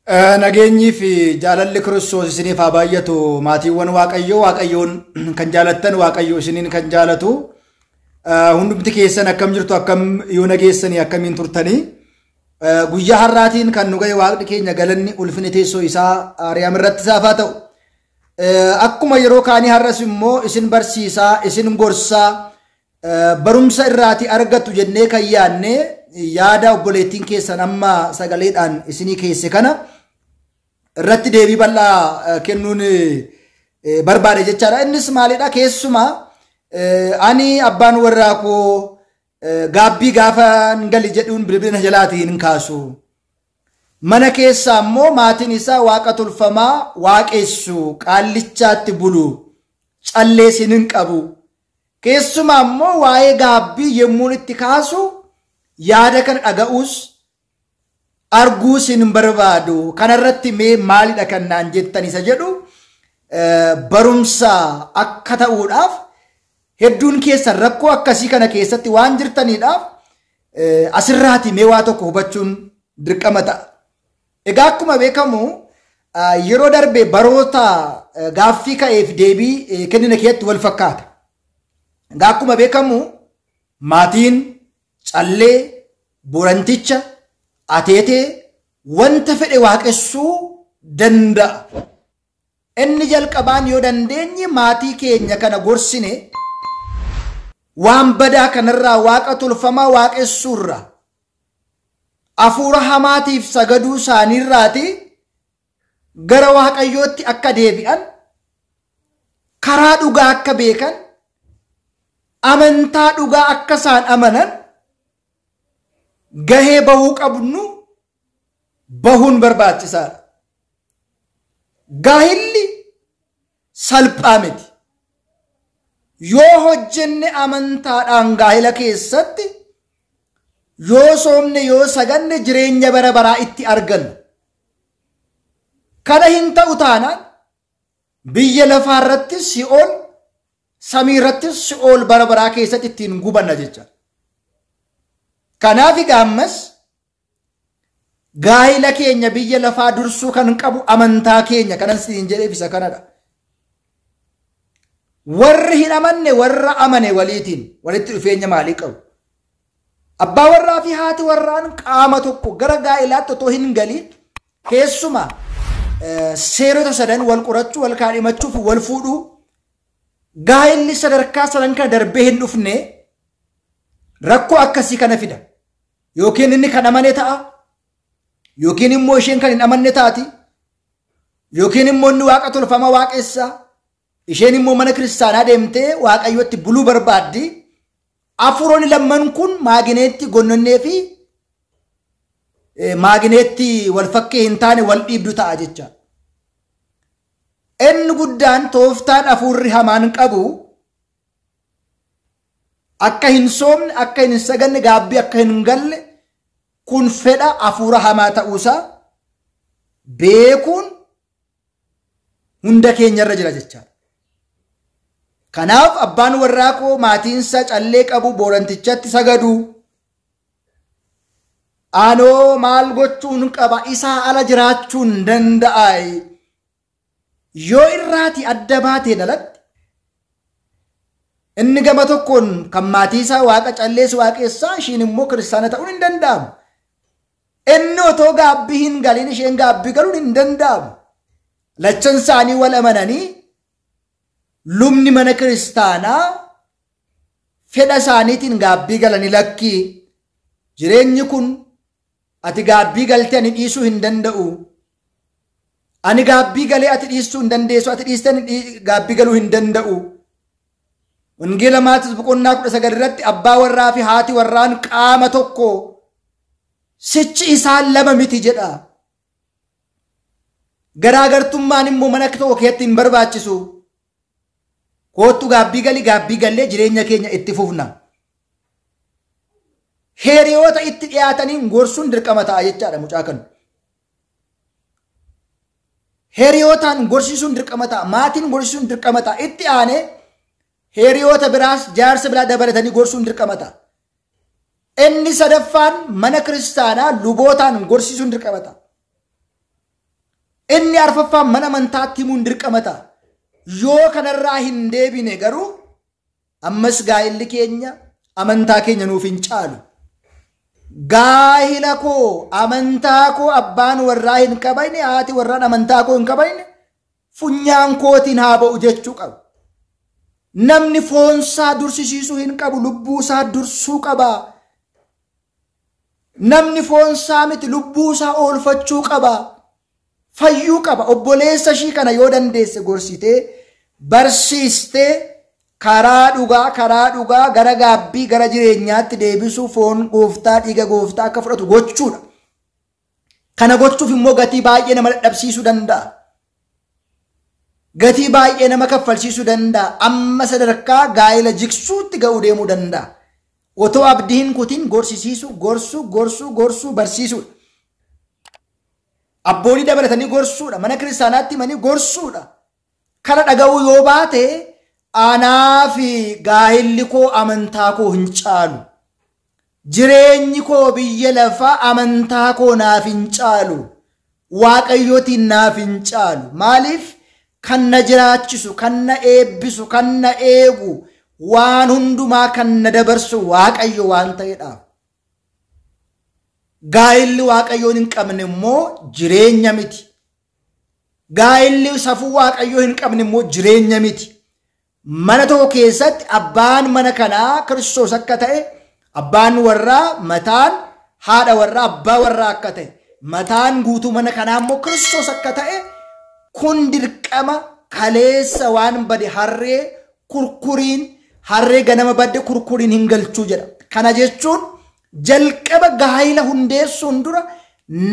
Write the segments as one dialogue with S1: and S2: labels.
S1: Nageenyi fi jaalalli Kiristoos isiniif haa baay'atu. Maatiiwwan Waaqayyoon kan jaalattan Waaqayyo isiniin kan jaalatu. Hundumti keessan akkam jirtu, akkam yoo nageessanii, akkamiin turtanii. Guyyaa har'aatiin kan nu ga'e Waaqni keenya galanni ulfina teessoo isaa Ariyaam irratti isaaf haa ta'u. Akkuma yeroo kaanii har'as immoo isin barsiisaa, isin gorsaa, barumsa irraati argattu jennee kan yaadne yaada obboleettiin keessan amma sagaleedhaan isinii keesse kana irratti deebii bal'aa kennuun barbaade jechaadha. Innis maalidha? Keessumaa ani abbaan warraa koo gaabbii gaafa gali jedhuun bilbila jalaatiin hin kaasu. Mana keessaa immoo maatiin isaa waaqa tolfamaa waaqessu, qaallichaatti bulu, calleessin hin qabu. Keessumaa immoo waa'ee gaabbii yemmuun itti kaasu yaada kan dhaga'uus arguus hin barbaadu. Kanarratti mee maalidha kan naan jettan isa jedhu barumsa akka ta'uudhaaf hedduun keessan rakkoo akkasii kana keessatti waan jirtaniidhaaf asirraati mee waa tokko hubachuun dirqama ta'a. Egaa akkuma beekamu yeroo darbe baroota gaaffii ka'eef deebii kennina keessatti wal fakkaata. Egaa akkuma beekamu maatiin callee, boranticha, ateetee wanta fedhe waaqessuu danda'a. Inni jalqabaan yoo dandeenye maatii keenya kana gorsine waan badaa kanarraa waaqa tolfamaa waaqessuurra hafuura hamaatiif sagaduu isaaniirraati gara waaqayyootti akka deebi'an, karaa dhugaa akka beekan, amantaa dhugaa akka isaan amanan gahee bahuu qabnu bahuun barbaachisaadha. Gaahilli salphaa miti. Yoo hojjenne amantaadhaan gaahila keessatti, yoo soomne, yoo saganne jireenya bara baraa itti argannu. Kana hin ta'u taanaan biyya lafaa irratti si'ool, samii irratti si'ool bara baraa keessatti ittiin gubanna jecha. Kanaaf ammas gaahila keenya biyya lafaa dursuu kan qabu amantaa keenya kanan siin jedheef isa kanadha. Warri hin amanne warra amane waliitiin walitti dhufeenya maalii qabu? Abbaa warraa fi haati warraan qaama tokko gara gaa'ilaatti otoo hin galiin keessumaa seerota sadan wal qorachuu, wal kaadhimachuuf wal fuudhuu gaa'illi sadarkaa sadan kana darbee hin dhufne rakkoo akkasii kana fida. Yookiin inni kan amane ta'a, yookiin immoo isheen kan hin amanne taati, yookiin immoo inni waaqa tolfamaa waaqessa, isheen immoo mana kiristaanaa deemtee waaqayyotti buluu barbaaddi. Afuroonni lamman kun maagineetti gonnonnee fi maagineetti wal fakkee hin taane wal dhiibdu ta'a jecha. Inni guddaan tooftaan afurri hamaan qabu akka hin soomne, akka hin saganne, gaabbii akka hin galle kun fedha afuura hamaa ta'uusaa beekuun hunda keenyarra jira jecha. Kanaaf abbaan warraa koo maatiinsa callee qabu boorantichatti sagadu. Anoo maal gochuun qaba? Isaa ala jiraachuun danda'a. Yoo irraati adda baateen alatti inni gama tokkoon kan maatii isaa waaqa callees waaqessaa, ishiin immoo kiristaana ta'uun hin danda'amu. Inni otoo gaabbii hin galin isheen gaabbii galuun hin danda'amu. Lachan isaanii wal amananii lubni mana kiristaanaa fedha isaaniitiin gaabbii galanii lakkii jireenyi kun ati gaabbii galtee ani dhiisuu hin danda'u. Ani gaabbii galee ati dhiisuu hin dandeessu, ati dhiistee gaabbii galuu hin danda'u. Wangeela Maatiyoos boqonnaa 19 irratti abbaa warraa fi haati warraan qaama tokko, sichi isaan lama miti jedha. Garaagartummaan immoo mana tokko keessatti hin barbaachisu. Kootu gaabbii galii, gaabbii gallee jireenya keenya itti fufna. Hiriyoota itti dhiyaatanii gorsuun dirqama ta'a jechaadha mucaa kana. Hiriyootaan gorsisuun dirqama ta'a. Maatiin gorsisuun dirqama ta'a. Itti aanee hiriyoota biraas jaarsa biraa dabalatanii gorsuun dirqama ta'a. Inni sadaffaan mana kiristaanaa lubootaan gorsisuun dirqama ta'a. Inni arfaffaan mana amantaatti himuun dirqama ta'a. Yoo kanarraa hin deebine garuu ammas gaa'illi keenya amantaa keenya nuuf hin caalu. Gaa'ila koo amantaa koo abbaan warraa hin qabayne haati warraan amantaa koo hin qabayne funyaan kootiin haa ba'u jechuu qabu. Namni foonsaa dursisiisuu hin qabu lubbuusaa dursuu qaba. Namni foonsaa miti lubbuusaa oolfachuu qaba. Fayyuu qaba. Obboleessa ishii kana yoo dandeesse gorsitee barsiistee karaa dhugaa gara gaabbii gara jireenyaatti deebisuu foon gooftaa dhiiga gooftaa akka fudhatu gochuudha. Kana gochuuf immoo gatii baay'ee nama dadhabsiisuu danda'a. Gatii baay'ee nama kaffalchiisuu danda'a. Amma sadarkaa gaa'ila jigsuutti ga'uu deemuu danda'a. Otoo abdii hin kutin gorsisiisuu, gorsuu barsiisuudha. Abboolii dabalatanii gorsuudha. Mana kiristaanaatti himanii gorsuudha. Kana dhaga'uu yoo baate anaa fi gaa'illi koo amantaa koo hin caalu. Jireenyi koo biyya lafaa amantaa koo naaf hin caalu. Waaqayyootiin naaf hin caalu. Maaliif? Kan na jiraachisu, kan na eebbisu, kan na eegu, waan hundumaa kan na dabarsu Waaqayyo waan ta'eedhaaf. Gaa'illi Waaqayyoon hin qabne immoo jireenya miti. Gaa'illi safuu Waaqayyoo hin qabne immoo jireenya miti. Mana tokko keessatti abbaan mana kanaa Kiristoos akka ta'e, abbaan warraa mataan haadha warraa abbaa warraa akka ta'e, mataan guutuu mana kanaa immoo Kiristoos akka ta'e kun dirqama. Kaleessa waan bade harree ganama badde kurkuriin hin galchuu jedha. Kana jechuun jalqaba gaa'ila hundeessuun dura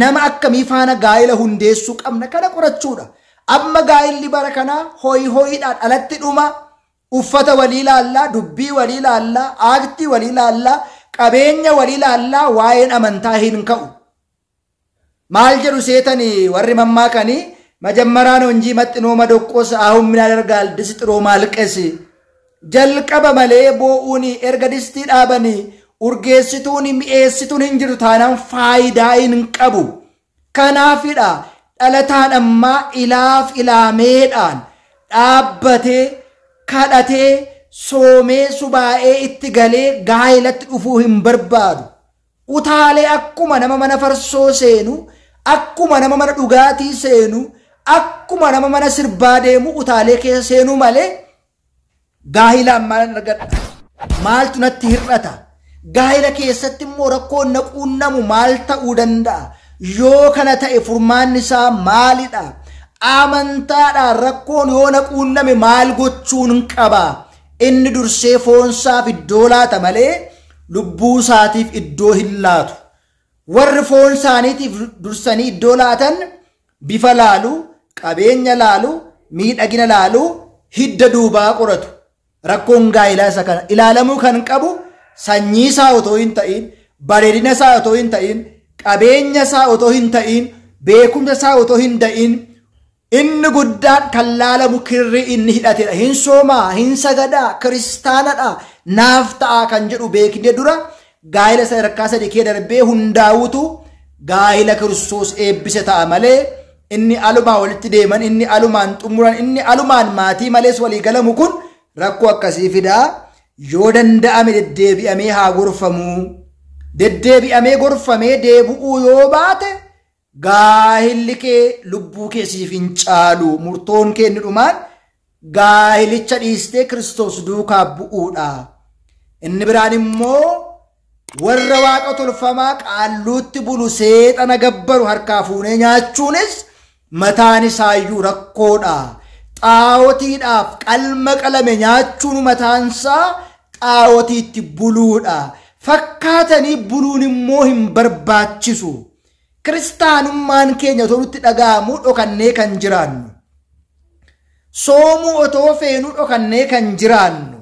S1: nama akkamii faana gaa'ila hundeessuu qabna kana qorachuudha. Amma gaa'illi bara kanaa hoyiidhaan alatti dhuma. Uffata walii ilaallaa, dubbii walii ilaallaa, aaktii walii ilaallaa, qabeenya walii ilaallaa, waa'een amantaa hin ka'u. Maal jedhu seetanii warri mammaakanii majammaraan honjii maxxinoo madoqqos ahumminaa dargaal disixiroo maalqesi. Jalqaba malee boo'uuni erga distii dhaabanii urgeessituun mi'eessituun hin jiru taanaan faayidaa hin qabu. Kanaafidha dhalataan ammaa ilaaf ilaameedhaan dhaabbatee kadhatee soomee subaa'ee itti galee gaa'ilatti dhufuu hin barbaadu. Utaalee akkuma nama mana farsoo seenu, akkuma nama mana dhugaatii seenu, akkuma nama mana sirbaa deemu utaalee keessa seenuu malee gaa'ilaan maal argadha? Maaltu natti hir'ata? Gaa'ila keessatti immoo rakkoon na quunnamu maal ta'uu danda'a? Yoo kana ta'e furmaanni isaa maalidha? Amantaadhaan rakkoon yoo na quunname maal gochuun qaba? Inni dursee foonsaaf iddoo laata malee lubbuu isaatiif iddoo hin laatu. Warri foon isaaniitiif dursanii iddoo laatan bifa laalu, qabeenya laalu, miidhagina laalu, hidda duubaa qoratu. Rakkoon gaa'ilaa isa kana ilaalamuu kan qabu sanyii isaa otoo hin ta'in, bareedina isaa otoo hin ta'in, qabeenya isaa otoo hin ta'in, beekumsa isaa otoo hin ta'in, inni guddaan kan laalamu kirri inni hidhatedha. Hin soomaa, hin sagadaa, kiristaanadha, naaf ta'a kan jedhu beekne dura gaa'ila sadarkaa sadii kee darbee hundaa'utu gaa'ila Kiristoos eebbise ta'a malee inni alumaan walitti deeman, inni alumaan xumuran, inni alumaan maatii malees walii galamu kun rakkoo akkasii fidaa. Yoo danda'ame deddeebi'amee haa gorfamu. Deddeebi'amee gorfamee deebi'uu yoo baate gaa'illi kee lubbuu keessiif hin caalu. Murtoon kee inni dhumaan gaa'ilicha dhiistee Kiristoos duukaa bu'uudha. Inni biraan immoo warra waaqa tolfamaa qaalluutti bulu seexana gabbaru harkaa fuunee nyaachuunis mataan isaayyuu rakkoodha. Xaawotiidhaaf qalma qalame nyaachuun mataansaa xaawotiitti buluudha. Fakkaatanii buluun immoo hin barbaachisu. Kiristaanummaan keenya otoo nutti dhaga'amu dhokannee kan jiraannu. Soomuu otoo feenuu dhokannee kan jiraannu.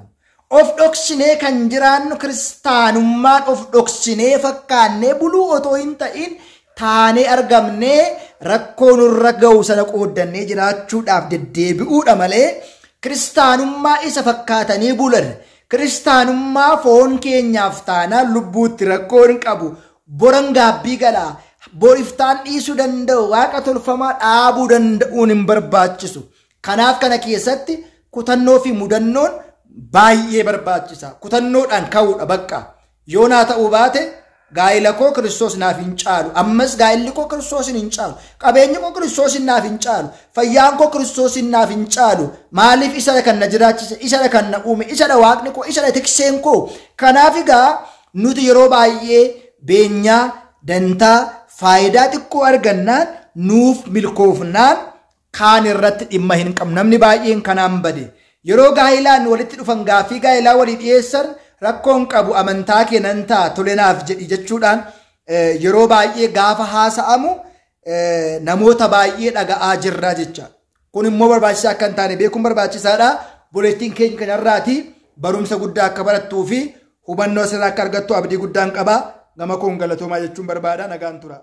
S1: Of dhoksinee kan jiraannu kiristaanummaan of dhoksinee fakkaannee buluu otoo hin ta'in taanee argamnee rakkoo nurra ga'u sana qooddannee jiraachuudhaaf deddeebi'uudha malee kiristaanummaa isa fakkaatanii bulan. Kiristaanummaa foon keenyaaf taanaan lubbuutti rakkoo hin qabu. Boran gaabbii galaa. boriftaan dhiisuu danda'u waaqa tolfamaa dhaabuu danda'uun hin barbaachisu. Kanaaf kana keessatti kutannoo fi mudannoon baay'ee barbaachisa. Kutannoodhaan ka'uudha bakka. Yoo naa ta'uu baate gaa'ila koo Kiristoos naaf hin caalu. Ammas gaa'illi koo Kiristoos hin caalu. Qabeenyi koo Kiristoos naaf hin caalu. Fayyaan koo Kiristoos naaf hin caalu. Maaliif isa kan na jiraachise, isa kan na uume, isa waaqni koo, isa tikseen koo. Kanaaf egaa nuti yeroo baay'ee beenyaa, dantaa, faayidaa xiqqoo argannaan nuuf milkoofnaan kaan irratti dhimma hin qabnu. Namni baay'een kanaan bade. Yeroo gaa'ilaan walitti dhufan gaaffii gaa'ilaa walii dhiyeessan rakkoon qabu amantaa keenan ta'a tolenaaf jedhi jechuudhaan yeroo baay'ee gaafa haasa'amu namoota baay'ee dhaga'aa jirra jecha. Kun immoo barbaachisaa akka hin taane beekuun barbaachisaadha. Buleettiin keenya kanarraati barumsa guddaa akka barattuu fi hubannoo sirraa akka argattu abdii guddaan qaba. Gama koon galatoomaa jechuun barbaada. Nagaan tura.